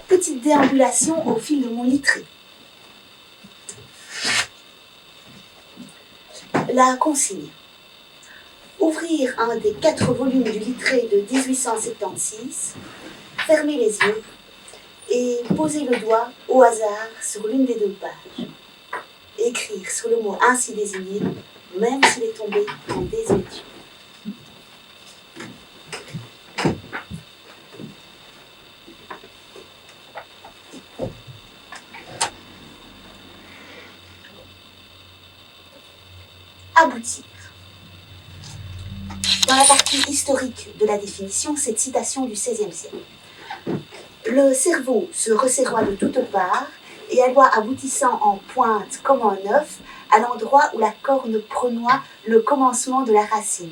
Petite déambulation au fil de mon littré. La consigne. Ouvrir un des 4 volumes du littré de 1876, fermer les yeux et poser le doigt au hasard sur l'une des 2 pages. Écrire sur le mot ainsi désigné, même s'il est tombé en désuétude. Aboutir. Dans la partie historique de la définition, cette citation du XVIe siècle. Le cerveau se resserroit de toutes parts et à loi aboutissant en pointe comme en œuf, à l'endroit où la corne prenoie le commencement de la racine.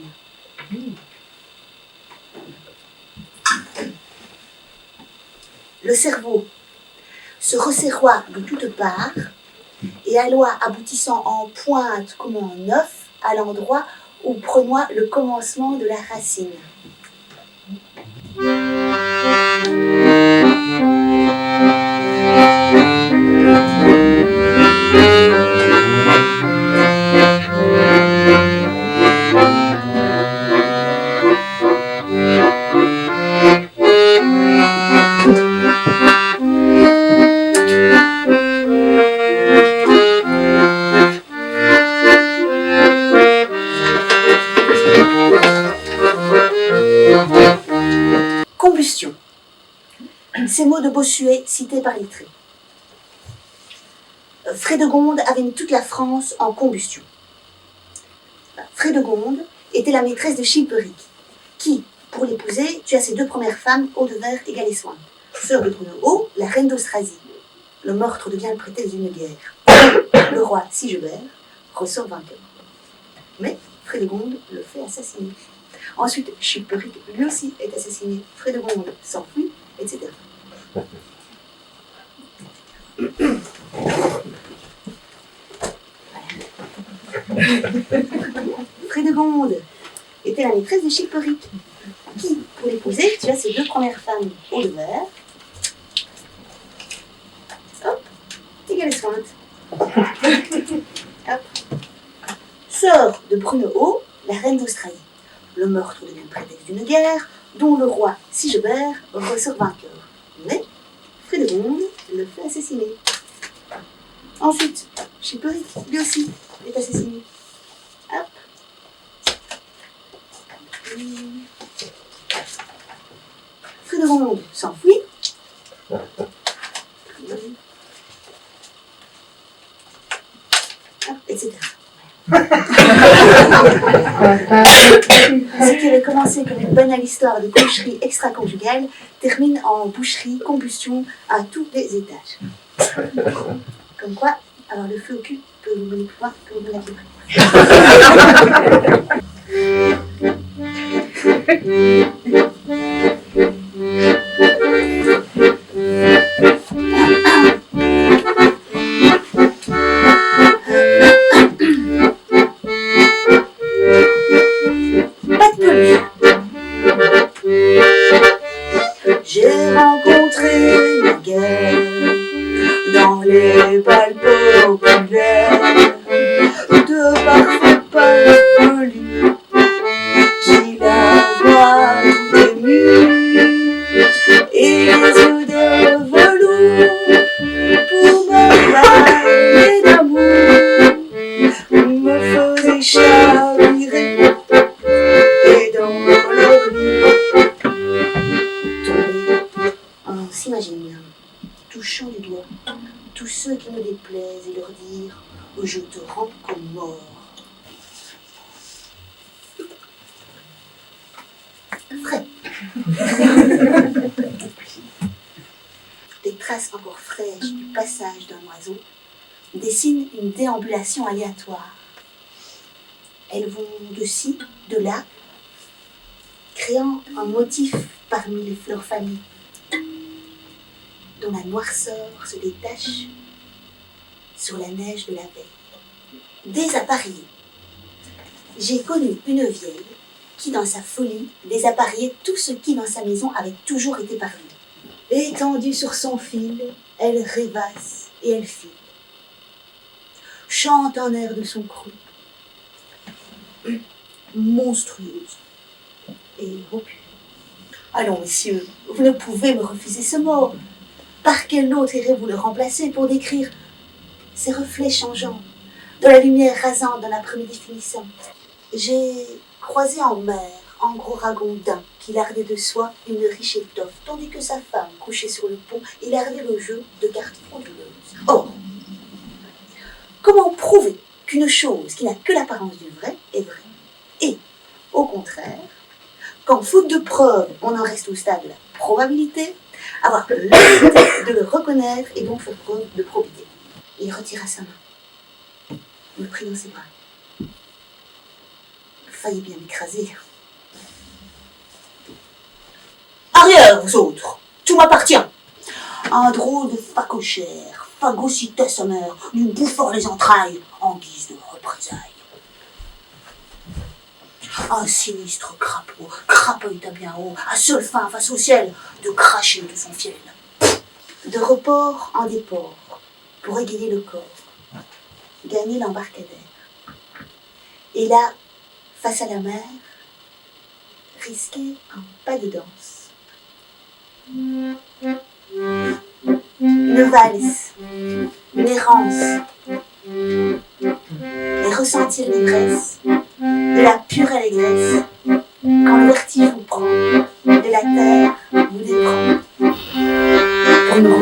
Le cerveau se resserroit de toutes parts et à loi aboutissant en pointe comme en œuf, à l'endroit où prenoie le commencement de la racine. Combustion. Ces mots de Bossuet cités par Littré. Frédégonde avait mis toute la France en combustion. Frédégonde était la maîtresse de Chilperic, qui, pour l'épouser, tua ses 2 premières femmes, Audevert et Galessointe, sœur de Brunehaut, la reine d'Austrasie. Le meurtre devient le prétexte d'une guerre. Le roi Sigebert ressort vainqueur. Mais Frédégonde le fait assassiner. Ensuite, Chilperic lui aussi est assassiné. Frédégonde s'enfuit, etc. Frédégonde était la maîtresse de Chilperic, qui, pour l'épouser, tua ses 2 premières femmes, Audevert, hop, et Galessointe. Hop. Sœur de Brunehaut, la reine d'Australie. Le meurtre devient le prétexte d'une guerre, dont le roi Sigebert ressort vainqueur. Mais Frédégonde le fait assassiner. Ensuite, Chilperic, lui aussi, est assassiné. Hop. Frédégonde s'enfuit. Hop, etc. Ce qui avait commencé comme une banale histoire de coucherie extra-conjugale termine en boucherie, combustion à tous les étages. Comme quoi, avoir le feu au cul peut vous donner plus loin que vous ne l'aviez Pas de pollution. J'ai rencontré la guerre dans les balles populaires de parfaits pas polis qui la voient tout émus et les yeux de velours pour me parler d'amour me faisaient chavirer et dans leur lit tomber. On s'imagine bien touchant du doigt tous ceux qui me déplaisent et leur dire « Je te rends comme mort ». Vrai. Les traces encore fraîches du passage d'un oiseau dessinent une déambulation aléatoire. Elles vont de ci, de là, créant un motif parmi les fleurs fanées, dont la noirceur se détache sur la neige de la veille. Désappareillée. J'ai connu une vieille qui, dans sa folie, désappareillait tout ce qui, dans sa maison, avait toujours été par lui. Étendue sur son fil, elle rêvasse et elle file. Chante un air de son cru, monstrueuse et opulente. Allons, messieurs, vous ne pouvez me refuser ce mot. Par quel autre irez-vous le remplacer pour décrire ces reflets changeants de la lumière rasante d'un après-midi finissant? J'ai croisé en mer un gros ragondin qui lardait de soie une riche étoffe, tandis que sa femme, couchée sur le pont, il lardait le jeu de cartes frauduleuses. Or, comment prouver qu'une chose qui n'a que l'apparence du vrai est vraie? Et, au contraire, quand faute de preuves, on en reste au stade de la probabilité, avoir l'honnêteté de le reconnaître et donc faire preuve de probité. Il retira sa main, me prit dans ses bras. Il faillit bien m'écraser. Arrière, vous autres, tout m'appartient. Un drôle de facochère phagocytait sa mère, lui bouffant les entrailles en guise de représailles. Un sinistre crapaud crapauda bien haut, à seule fin face au ciel, de cracher de son fiel. De report en déport, pour égayer le corps, gagner l'embarcadère. Et là, face à la mer, risquer un pas de danse. Une valse, une errance, et ressentir l'ivresse de la pure allégresse quand le vertige vous prend, de la terre vous déprend. Pour nous